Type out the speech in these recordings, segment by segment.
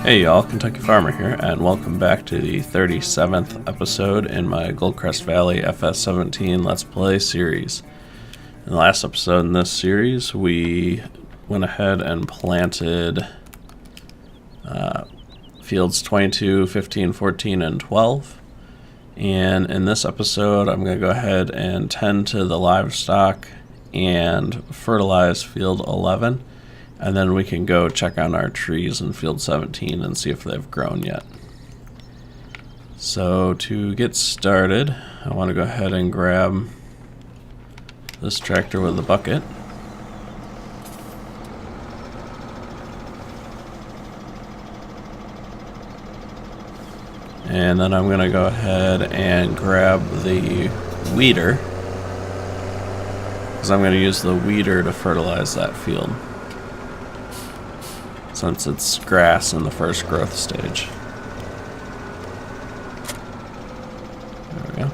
Hey y'all, Kentucky Farmer here, and welcome back to the 37th episode in my Goldcrest Valley FS17 Let's Play series. In the last episode in this series, we went ahead and planted fields 22, 15, 14, and 12. And in this episode, I'm going to go ahead and tend to the livestock and fertilize field 11. And then we can go check on our trees in field 17 and see if they've grown yet. So to get started, I want to go ahead and grab this tractor with the bucket. And then I'm going to go ahead and grab the weeder, because I'm going to use the weeder to fertilize that field, since it's grass in the first growth stage. There we go.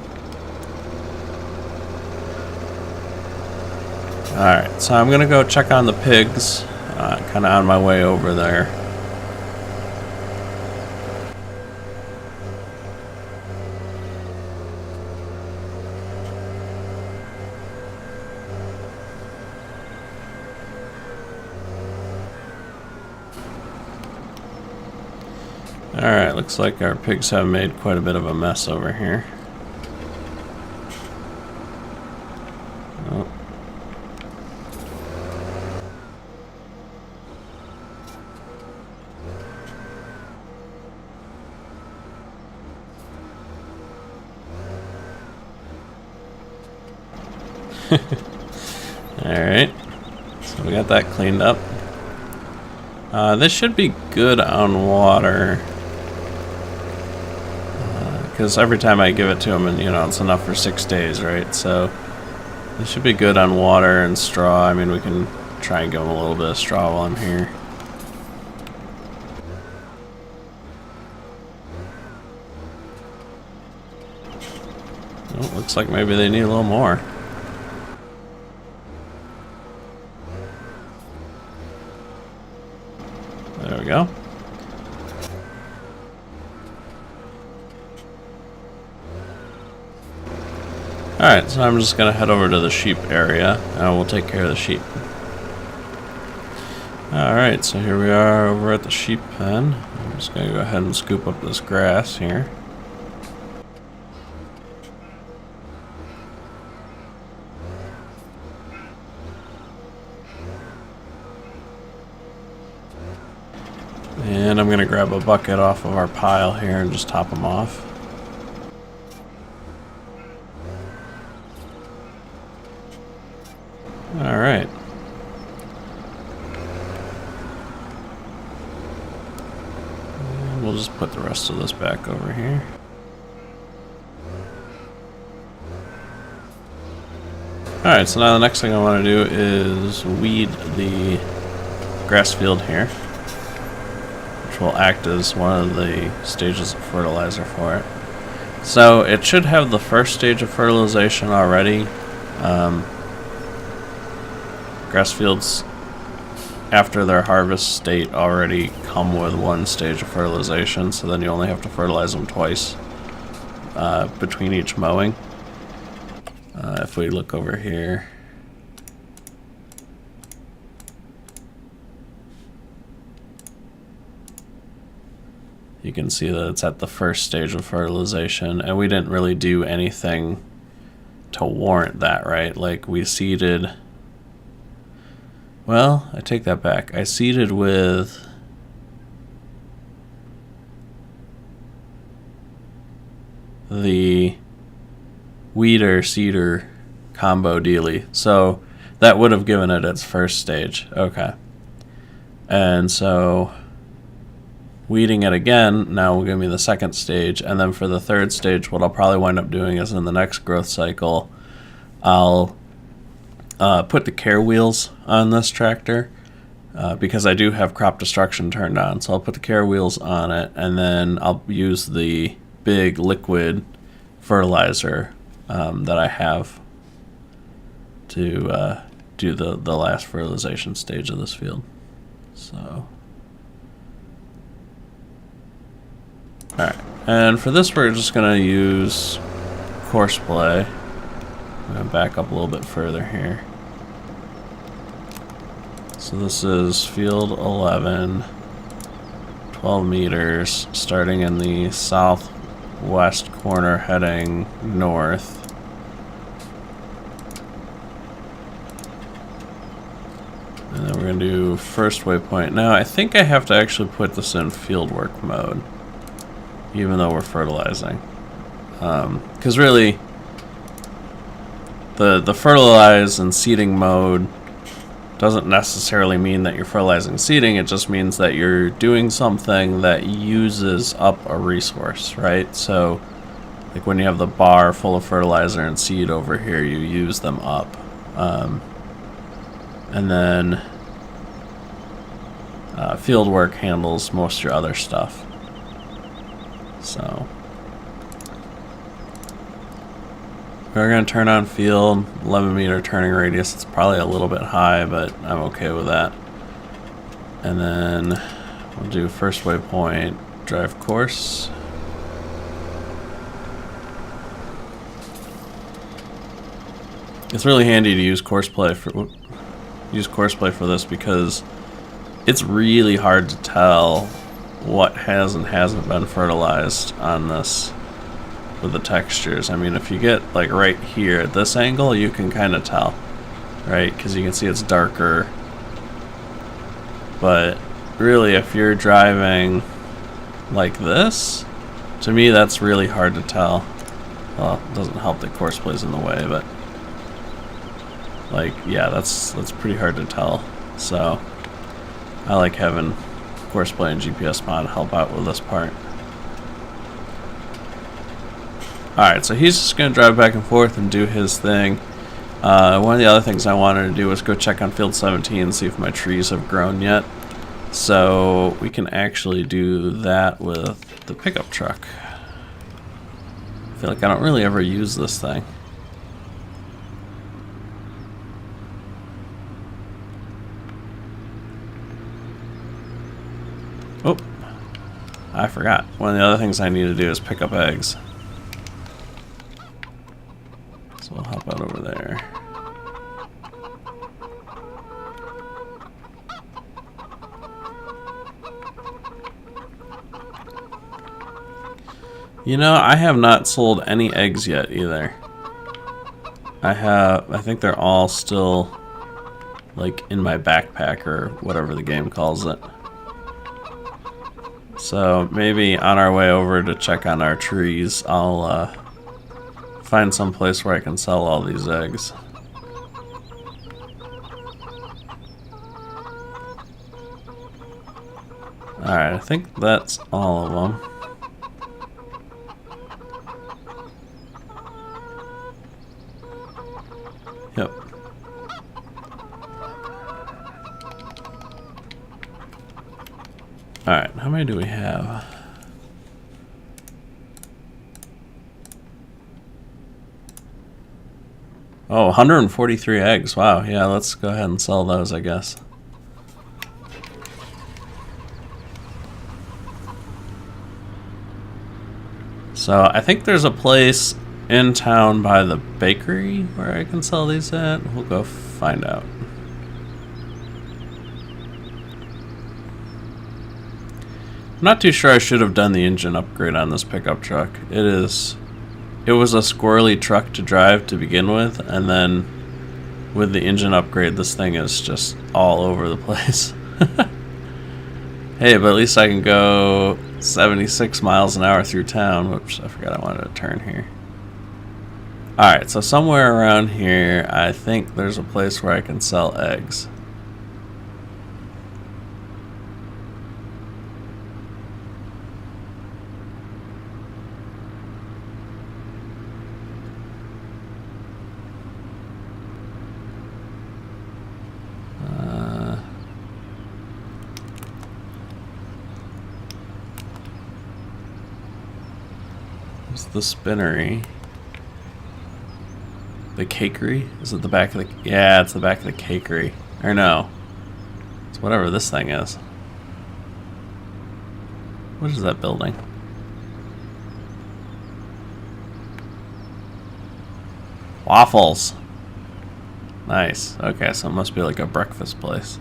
Alright, so I'm gonna go check on the pigs, kind of on my way over there. Alright, looks like our pigs have made quite a bit of a mess over here. Oh. Alright, so we got that cleaned up. This should be good on water, because every time I give it to them, and it's enough for 6 days, right? So this should be good on water and straw. I mean, we can try and give them a little bit of straw while I'm here. Oh, looks like maybe they need a little more. There we go. Alright, so I'm just going to head over to the sheep area, and we'll take care of the sheep. Alright, so here we are over at the sheep pen. I'm just going to go ahead and scoop up this grass here. And I'm going to grab a bucket off of our pile here and just top them off. Alright. And we'll just put the rest of this back over here. Alright, so now the next thing I want to do is weed the grass field here, which will act as one of the stages of fertilizer for it. So it should have the first stage of fertilization already. Grass fields, after their harvest state, already come with one stage of fertilization, so then you only have to fertilize them twice between each mowing. If we look over here, you can see that it's at the first stage of fertilization, and we didn't really do anything to warrant that, right? Like, we seeded... Well, I take that back. I seeded with the weeder-seeder combo dealy. So that would have given it its first stage. Okay. And so weeding it again now will give me the second stage. And then for the third stage, what I'll probably wind up doing is in the next growth cycle, I'll put the care wheels on this tractor because I do have crop destruction turned on. So I'll put the care wheels on it, and then I'll use the big liquid fertilizer that I have to do the last fertilization stage of this field. So Alright, and for this we're just going to use course play. I'm going to back up a little bit further here. So this is field 11, 12 meters, starting in the southwest corner heading north. And then we're going to do first waypoint. Now I think I have to actually put this in fieldwork mode, even though we're fertilizing. Because really, the fertilize and seeding mode doesn't necessarily mean that you're fertilizing seeding. It just means that you're doing something that uses up a resource, right? So like when you have the bar full of fertilizer and seed over here, you use them up. And then field work handles most of your other stuff. So we're going to turn on field, 11 meter turning radius. It's probably a little bit high, but I'm okay with that. And then we'll do first waypoint, drive course. It's really handy to use course play for this because it's really hard to tell what has and hasn't been fertilized on this with the textures. I mean, if you get like right here at this angle, you can kind of tell, right? Because you can see it's darker. But really, if you're driving like this, to me that's really hard to tell. Well, it doesn't help that course play's in the way, but like, yeah, that's pretty hard to tell. So I like having course play and GPS mod help out with this part. Alright, so he's just going to drive back and forth and do his thing. One of the other things I wanted to do was go check on field 17 and see if my trees have grown yet. So we can actually do that with the pickup truck. I feel like I don't really ever use this thing. Oh, I forgot. One of the other things I need to do is pick up eggs. So we'll hop out over there. You know, I have not sold any eggs yet either. I think they're all still like in my backpack or whatever the game calls it. So maybe on our way over to check on our trees, I'll find some place where I can sell all these eggs. Alright, I think that's all of them. Yep. Alright, how many do we have? Oh, 143 eggs. Wow, yeah, let's go ahead and sell those, I guess. So I think there's a place in town by the bakery where I can sell these at. We'll go find out. I'm not too sure I should have done the engine upgrade on this pickup truck. It was a squirrely truck to drive to begin with, and then with the engine upgrade, this thing is just all over the place. Hey, but at least I can go 76 miles an hour through town. Whoops, I forgot I wanted to turn here. Alright, so somewhere around here, I think there's a place where I can sell eggs. There's the spinnery. The cakery? Is it the back of the... Yeah, it's the back of the cakery. Or no. whatever this thing is. What is that building? Waffles. Nice. Okay, so it must be like a breakfast place.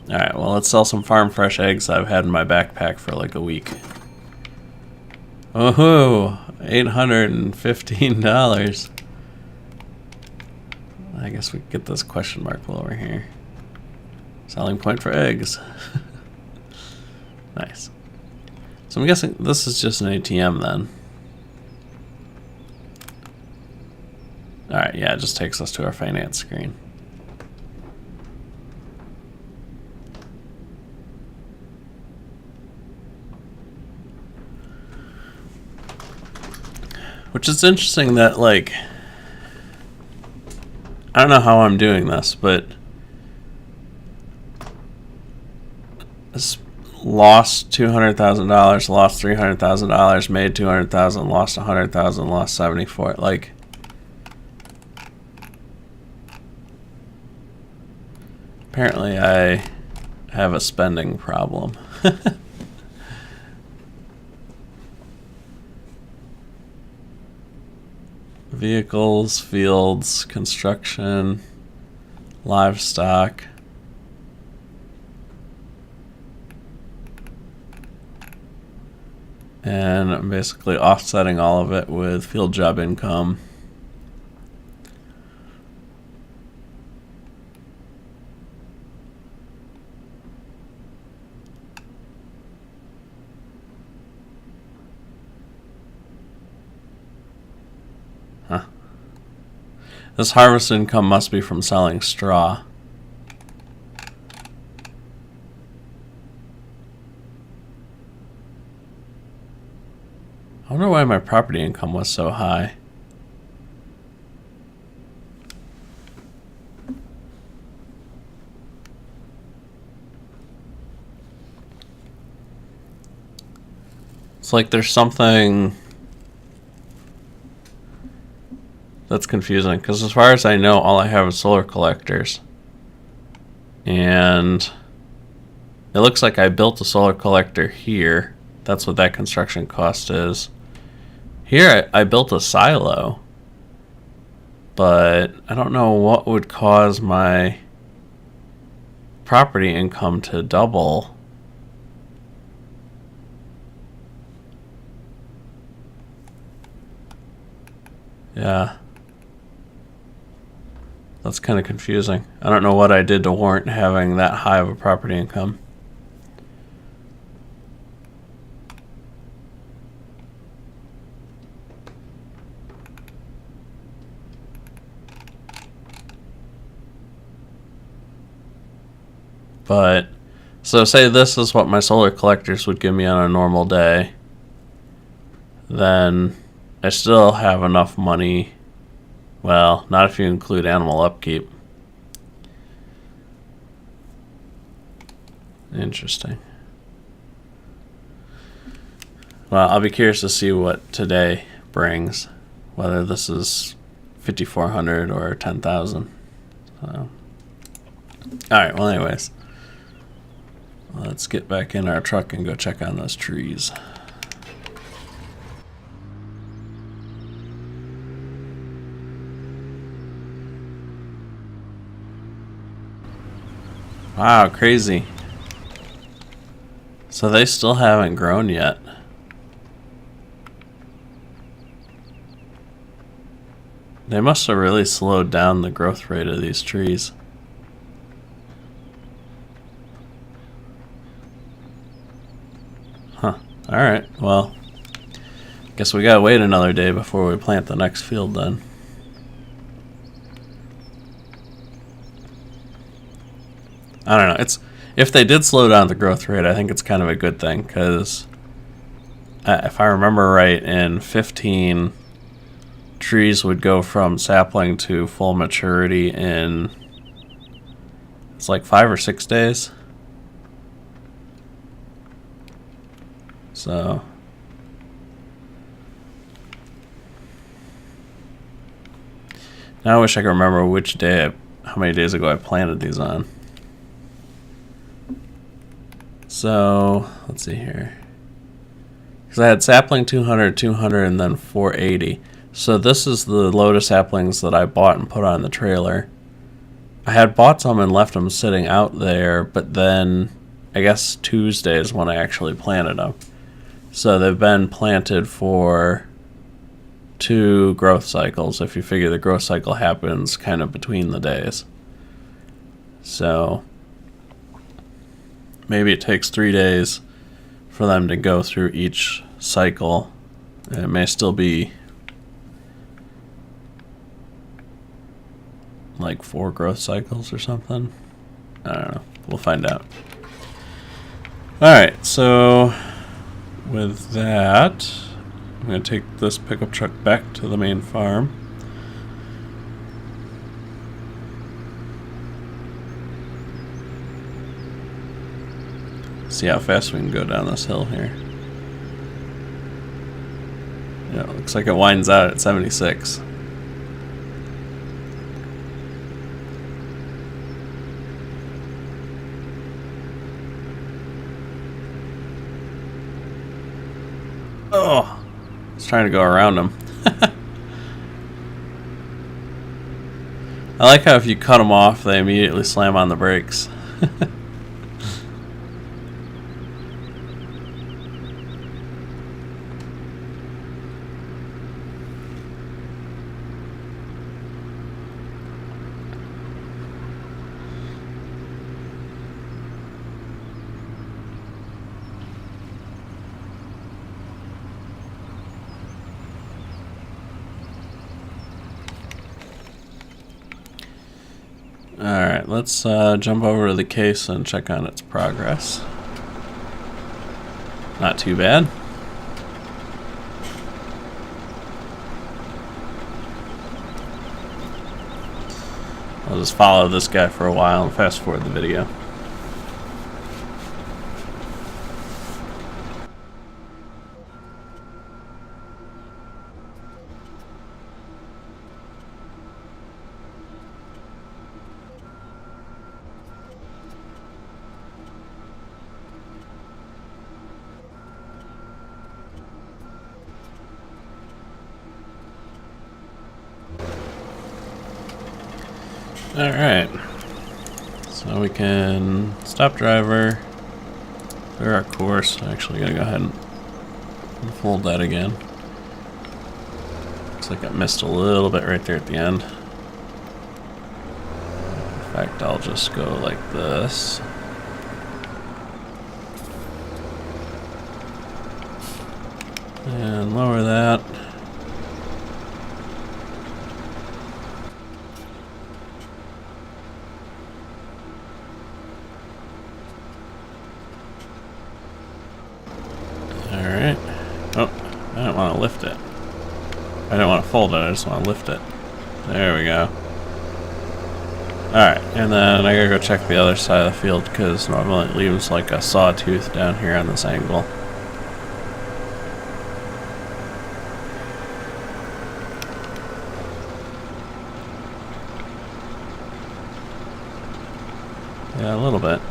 Alright, well, let's sell some farm fresh eggs I've had in my backpack for like a week. Oh, $815. I guess we could get this question mark over here. Selling point for eggs. Nice. So I'm guessing this is just an ATM then. Alright, yeah, it just takes us to our finance screen. Which is interesting that, like, I don't know how I'm doing this, but this lost $200,000, lost $300,000, made $200,000, lost $100,000, lost 74. Like, apparently I have a spending problem. Vehicles, fields, construction, livestock. And I'm basically offsetting all of it with field job income. Huh. This harvest income must be from selling straw. I wonder why my property income was so high. It's like there's something that's confusing, because as far as I know, all I have is solar collectors. And it looks like I built a solar collector here. That's what that construction cost is. Here I built a silo, but I don't know what would cause my property income to double. Yeah. That's kind of confusing. I don't know what I did to warrant having that high of a property income. But, so say this is what my solar collectors would give me on a normal day. Then I still have enough money. Well, not if you include animal upkeep. Interesting. Well, I'll be curious to see what today brings, whether this is 5,400 or 10,000. So. Alright, well anyways. Let's get back in our truck and go check on those trees. Wow, crazy. So they still haven't grown yet. They must have really slowed down the growth rate of these trees. Huh. Alright, well, guess we gotta wait another day before we plant the next field then. I don't know. It's, if they did slow down the growth rate, I think it's kind of a good thing, because if I remember right, in 15, trees would go from sapling to full maturity in, it's like 5 or 6 days. So now I wish I could remember which day, how many days ago I planted these on. So let's see here. because I had sapling 200, 200, and then 480. So this is the load of saplings that I bought and put on the trailer. I had bought some and left them sitting out there, but then I guess Tuesday is when I actually planted them. So they've been planted for 2 growth cycles, if you figure the growth cycle happens kind of between the days. So maybe it takes 3 days for them to go through each cycle. It may still be like 4 growth cycles or something. I don't know. We'll find out. Alright, so with that, I'm going to take this pickup truck back to the main farm. See how fast we can go down this hill here. Yeah, it looks like it winds out at 76. Oh, I was trying to go around them. I like how if you cut them off, they immediately slam on the brakes. Alright, let's jump over to the case and check on its progress. Not too bad. I'll just follow this guy for a while and fast forward the video. Alright, so we can stop driver, clear our course. I'm actually going to go ahead and fold that again. Looks like I missed a little bit right there at the end. In fact, I'll just go like this. And lower that. Alright. Oh, I don't want to lift it. I don't want to fold it, I just want to lift it. There we go. Alright, and then I gotta go check the other side of the field because normally it leaves like a sawtooth down here on this angle. Yeah, a little bit.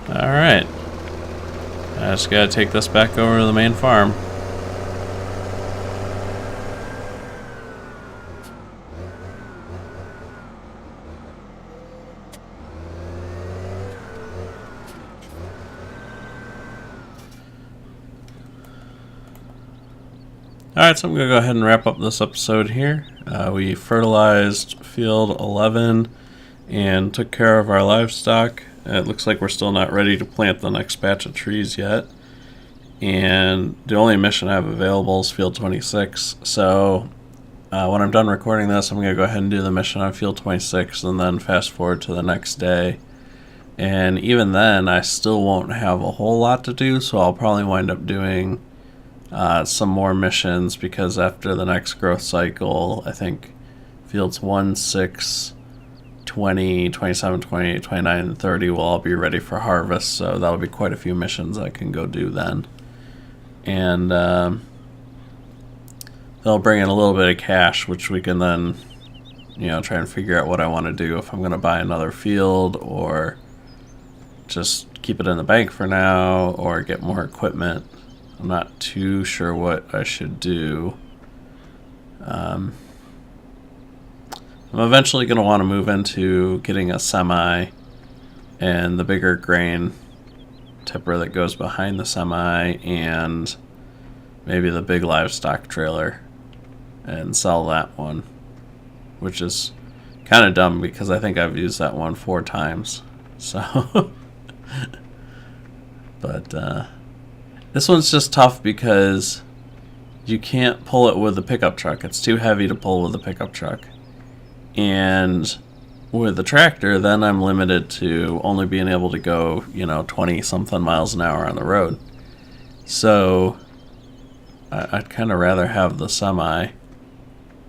Alright. I just gotta take this back over to the main farm. Alright, so I'm going to go ahead and wrap up this episode here. We fertilized field 11 and took care of our livestock. It looks like we're still not ready to plant the next batch of trees yet. And the only mission I have available is field 26. So when I'm done recording this, I'm going to go ahead and do the mission on field 26 and then fast forward to the next day. And even then, I still won't have a whole lot to do, so I'll probably wind up doing some more missions because after the next growth cycle, I think fields 1, 6, 20, 27, 28, 29, and 30 will all be ready for harvest, so that'll be quite a few missions I can go do then. And they'll bring in a little bit of cash, which we can then, try and figure out what I want to do, if I'm going to buy another field or just keep it in the bank for now or get more equipment. I'm not too sure what I should do. I'm eventually going to want to move into getting a semi and the bigger grain tipper that goes behind the semi and maybe the big livestock trailer and sell that one, which is kind of dumb because I think I've used that one 4 times. So, but this one's just tough because you can't pull it with the pickup truck. It's too heavy to pull with the pickup truck. And with the tractor, then I'm limited to only being able to go, 20-something miles an hour on the road. So I'd kind of rather have the semi,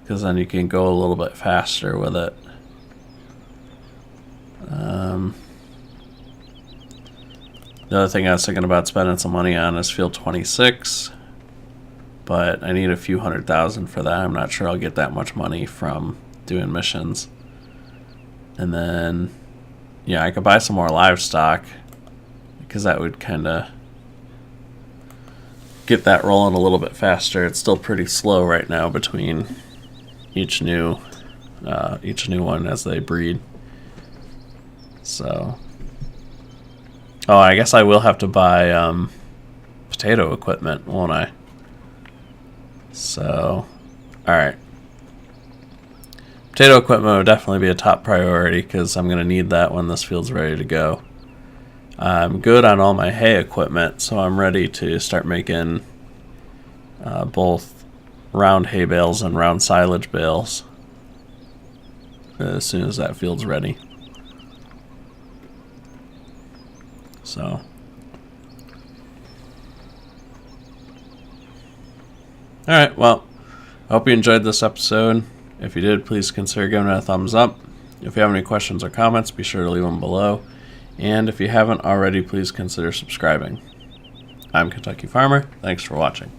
because then you can go a little bit faster with it. The other thing I was thinking about spending some money on is Field 26, but I need a few $100,000 for that. I'm not sure I'll get that much money from doing missions. And then, I could buy some more livestock, because that would kind of get that rolling a little bit faster. It's still pretty slow right now between each new one as they breed. So, I guess I will have to buy potato equipment, won't I? So, alright. Potato equipment would definitely be a top priority because I'm going to need that when this field's ready to go. I'm good on all my hay equipment, so I'm ready to start making both round hay bales and round silage bales as soon as that field's ready. So, alright, well, I hope you enjoyed this episode. If you did, please consider giving it a thumbs up. If you have any questions or comments, be sure to leave them below. And if you haven't already, please consider subscribing. I'm Kentucky Farmer. Thanks for watching.